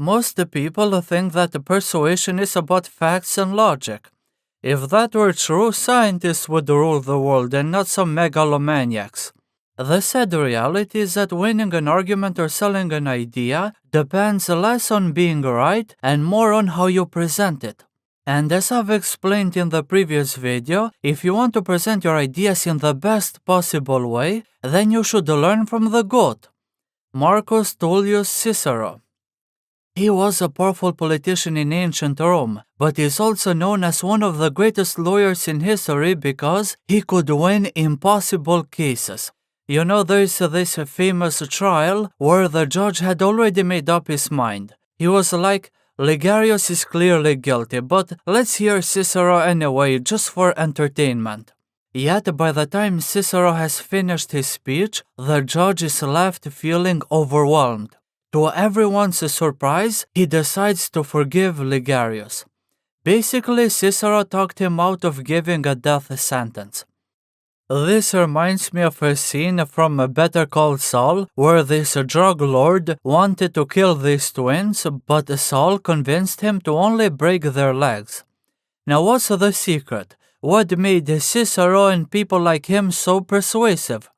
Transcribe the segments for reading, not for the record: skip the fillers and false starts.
Most people think that persuasion is about facts and logic. If that were true, scientists would rule the world and not some megalomaniacs. The sad reality is that winning an argument or selling an idea depends less on being right and more on how you present it. And as I've explained in the previous video, if you want to present your ideas in the best possible way, then you should learn from the GOAT, Marcus Tullius Cicero. He was a powerful politician in ancient Rome, but is also known as one of the greatest lawyers in history because he could win impossible cases. You know, there's this famous trial where the judge had already made up his mind. He was like, Ligarius is clearly guilty, but let's hear Cicero anyway, just for entertainment. Yet by the time Cicero has finished his speech, the judge is left feeling overwhelmed. To everyone's surprise, he decides to forgive Ligarius. Basically, Cicero talked him out of giving a death sentence. This reminds me of a scene from Better Call Saul, where this drug lord wanted to kill these twins, but Saul convinced him to only break their legs. Now what's the secret? What made Cicero and people like him so persuasive?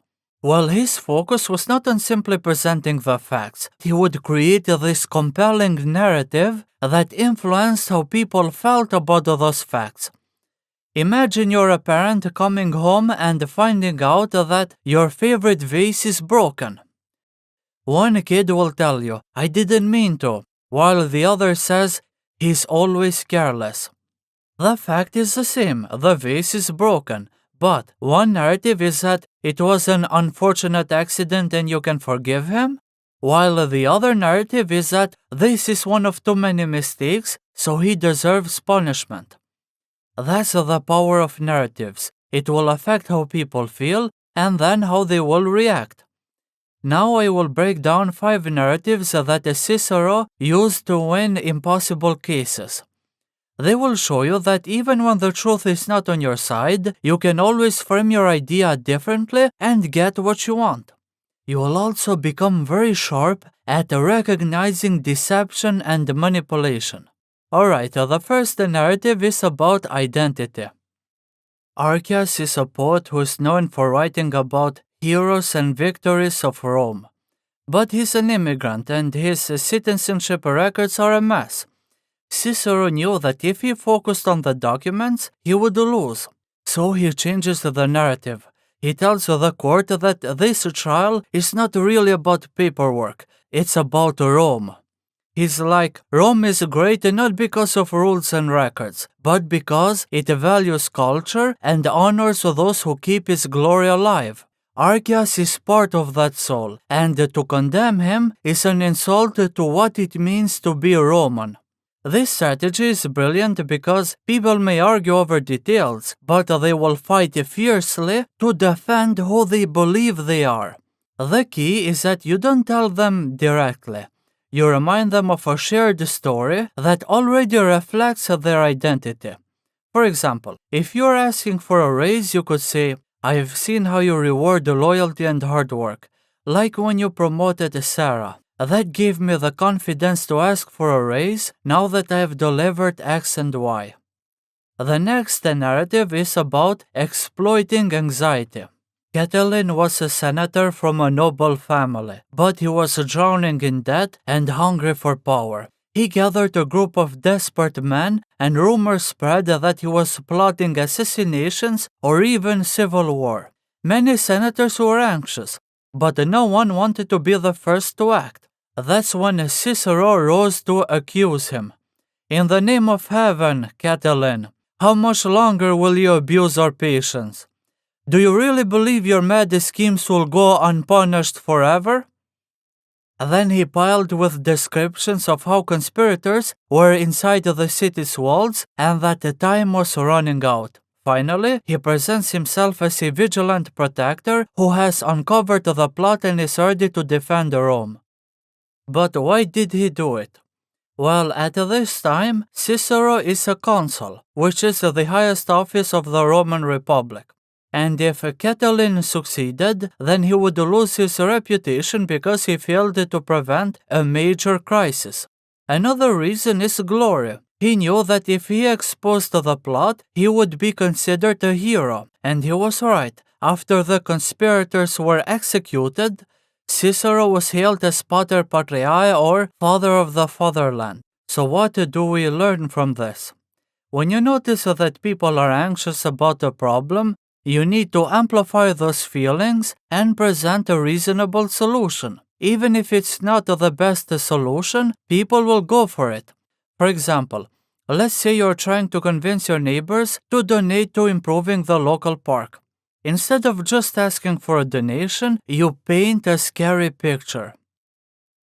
Well, his focus was not on simply presenting the facts. He would create this compelling narrative that influenced how people felt about those facts. Imagine you're a parent coming home and finding out that your favorite vase is broken. One kid will tell you, I didn't mean to, while the other says, he's always careless. The fact is the same, the vase is broken, but one narrative is that it was an unfortunate accident and you can forgive him, while the other narrative is that this is one of too many mistakes, so he deserves punishment. That's the power of narratives. It will affect how people feel and then how they will react. Now I will break down 5 narratives that Cicero used to win impossible cases. They will show you that even when the truth is not on your side, you can always frame your idea differently and get what you want. You will also become very sharp at recognizing deception and manipulation. Alright, the first narrative is about identity. Archias is a poet who is known for writing about heroes and victories of Rome. But he's an immigrant and his citizenship records are a mess. Cicero knew that if he focused on the documents, he would lose. So he changes the narrative. He tells the court that this trial is not really about paperwork, it's about Rome. He's like, Rome is great not because of rules and records, but because it values culture and honors those who keep its glory alive. Archias is part of that soul, and to condemn him is an insult to what it means to be Roman. This strategy is brilliant because people may argue over details, but they will fight fiercely to defend who they believe they are. The key is that you don't tell them directly. You remind them of a shared story that already reflects their identity. For example, if you're asking for a raise, you could say, I've seen how you reward loyalty and hard work, like when you promoted Sarah. That gave me the confidence to ask for a raise now that I have delivered X and Y. The next narrative is about exploiting anxiety. Catiline was a senator from a noble family, but he was drowning in debt and hungry for power. He gathered a group of desperate men, and rumors spread that he was plotting assassinations or even civil war. Many senators were anxious, but no one wanted to be the first to act. That's when Cicero rose to accuse him. In the name of heaven, Catiline, how much longer will you abuse our patience? Do you really believe your mad schemes will go unpunished forever? Then he piled with descriptions of how conspirators were inside the city's walls and that the time was running out. Finally, he presents himself as a vigilant protector who has uncovered the plot and is ready to defend Rome. But why did he do it? Well, at this time, Cicero is a consul, which is the highest office of the Roman Republic. And if Catiline succeeded, then he would lose his reputation because he failed to prevent a major crisis. Another reason is glory. He knew that if he exposed the plot, he would be considered a hero, and he was right. After the conspirators were executed, Cicero was hailed as Pater Patriae, or Father of the Fatherland. So what do we learn from this? When you notice that people are anxious about a problem, you need to amplify those feelings and present a reasonable solution. Even if it's not the best solution, people will go for it. For example, let's say you're trying to convince your neighbors to donate to improving the local park. Instead of just asking for a donation, you paint a scary picture.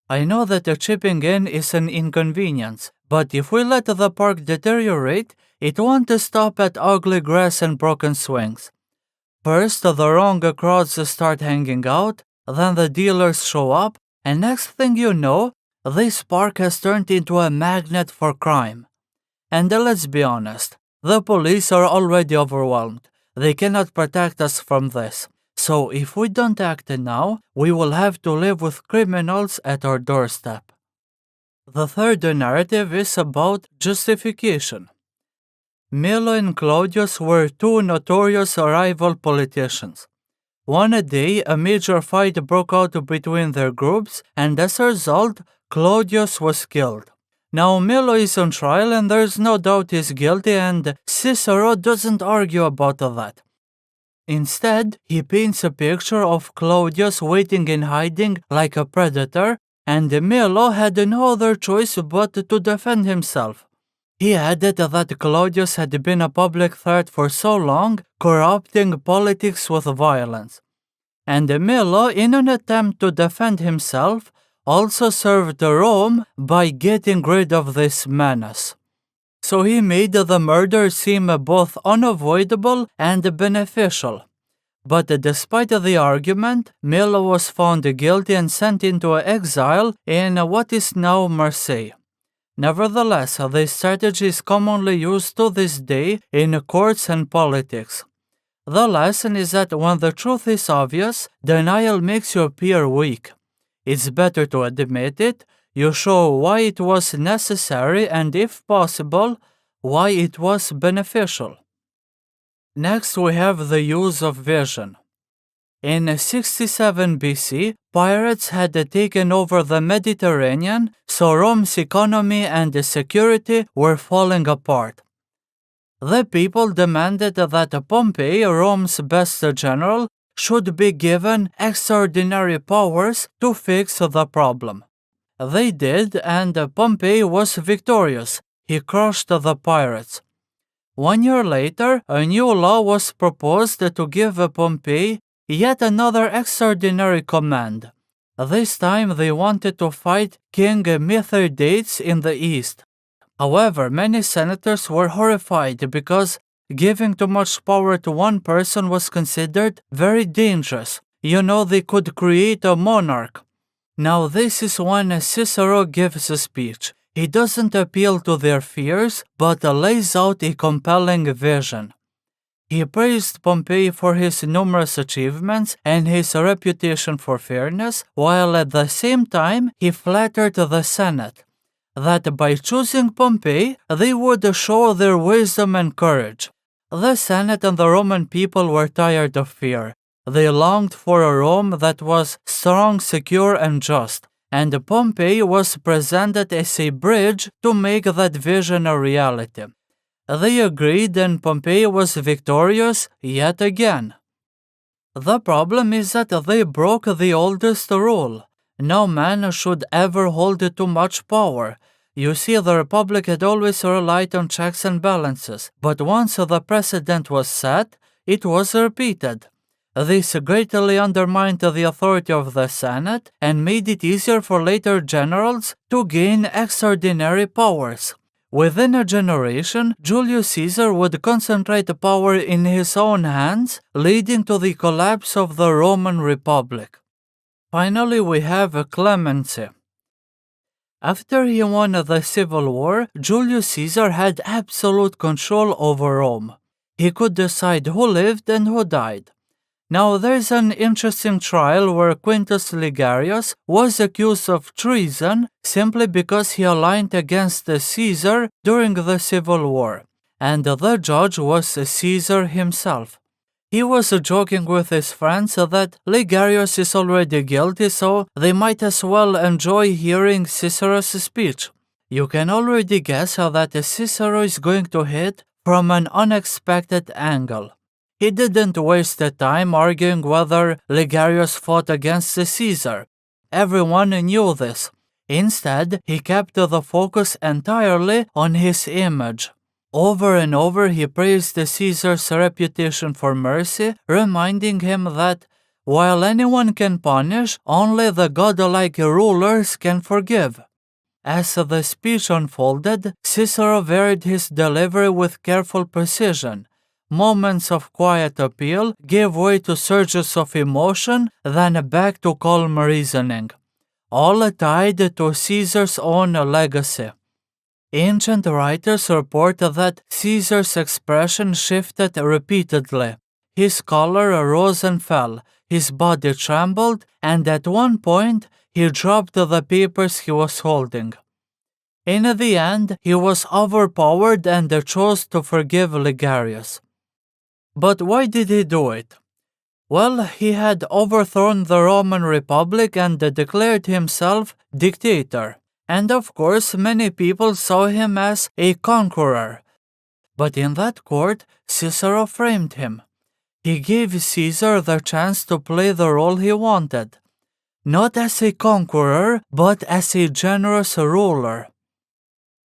I know that chipping in is an inconvenience, but if we let the park deteriorate, it won't stop at ugly grass and broken swings. First, the wrong crowds start hanging out, then the dealers show up, and next thing you know, this park has turned into a magnet for crime. And let's be honest, the police are already overwhelmed. They cannot protect us from this. So if we don't act now, we will have to live with criminals at our doorstep. The third narrative is about justification. Milo and Claudius were two notorious rival politicians. One day, a major fight broke out between their groups, and as a result, Claudius was killed. Now Milo is on trial and there's no doubt he's guilty, and Cicero doesn't argue about that. Instead, he paints a picture of Claudius waiting in hiding like a predator, and Milo had no other choice but to defend himself. He added that Claudius had been a public threat for so long, corrupting politics with violence. And Milo, in an attempt to defend himself, also served Rome by getting rid of this menace. So he made the murder seem both unavoidable and beneficial. But despite the argument, Milo was found guilty and sent into exile in what is now Marseille. Nevertheless, this strategy is commonly used to this day in courts and politics. The lesson is that when the truth is obvious, denial makes you appear weak. It's better to admit it, you show why it was necessary and, if possible, why it was beneficial. Next, we have the use of vision. In 67 BC, pirates had taken over the Mediterranean, so Rome's economy and security were falling apart. The people demanded that Pompey, Rome's best general, should be given extraordinary powers to fix the problem. They did, and Pompey was victorious. He crushed the pirates. 1 year later, a new law was proposed to give Pompey yet another extraordinary command. This time they wanted to fight King Mithridates in the east. However, many senators were horrified because giving too much power to one person was considered very dangerous. They could create a monarch. Now this is when Cicero gives a speech. He doesn't appeal to their fears, but lays out a compelling vision. He praised Pompey for his numerous achievements and his reputation for fairness, while at the same time he flattered the Senate that by choosing Pompey, they would show their wisdom and courage. The Senate and the Roman people were tired of fear. They longed for a Rome that was strong, secure, and just, and Pompey was presented as a bridge to make that vision a reality. They agreed and Pompey was victorious yet again. The problem is that they broke the oldest rule. No man should ever hold too much power. You see, the Republic had always relied on checks and balances, but once the precedent was set, it was repeated. This greatly undermined the authority of the Senate and made it easier for later generals to gain extraordinary powers. Within a generation, Julius Caesar would concentrate power in his own hands, leading to the collapse of the Roman Republic. Finally, we have Clemency. After he won the Civil War, Julius Caesar had absolute control over Rome. He could decide who lived and who died. Now there's an interesting trial where Quintus Ligarius was accused of treason simply because he aligned against Caesar during the civil war, and the judge was Caesar himself. He was joking with his friends that Ligarius is already guilty, so they might as well enjoy hearing Cicero's speech. You can already guess that Cicero is going to hit from an unexpected angle. He didn't waste the time arguing whether Ligarius fought against Caesar. Everyone knew this. Instead, he kept the focus entirely on his image. Over and over he praised Caesar's reputation for mercy, reminding him that while anyone can punish, only the godlike rulers can forgive. As the speech unfolded, Cicero varied his delivery with careful precision. Moments of quiet appeal gave way to surges of emotion, then back to calm reasoning, all tied to Caesar's own legacy. Ancient writers report that Caesar's expression shifted repeatedly. His color rose and fell, his body trembled, and at one point he dropped the papers he was holding. In the end, he was overpowered and chose to forgive Ligarius. But why did he do it? Well, he had overthrown the Roman Republic and declared himself dictator. And of course, many people saw him as a conqueror. But in that court, Cicero framed him. He gave Caesar the chance to play the role he wanted, not as a conqueror, but as a generous ruler.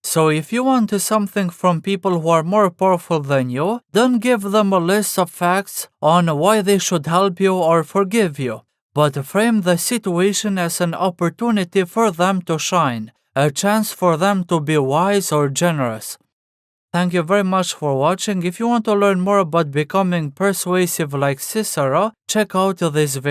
So if you want something from people who are more powerful than you, don't give them a list of facts on why they should help you or forgive you, but frame the situation as an opportunity for them to shine, a chance for them to be wise or generous. Thank you very much for watching. If you want to learn more about becoming persuasive like Cicero, check out this video.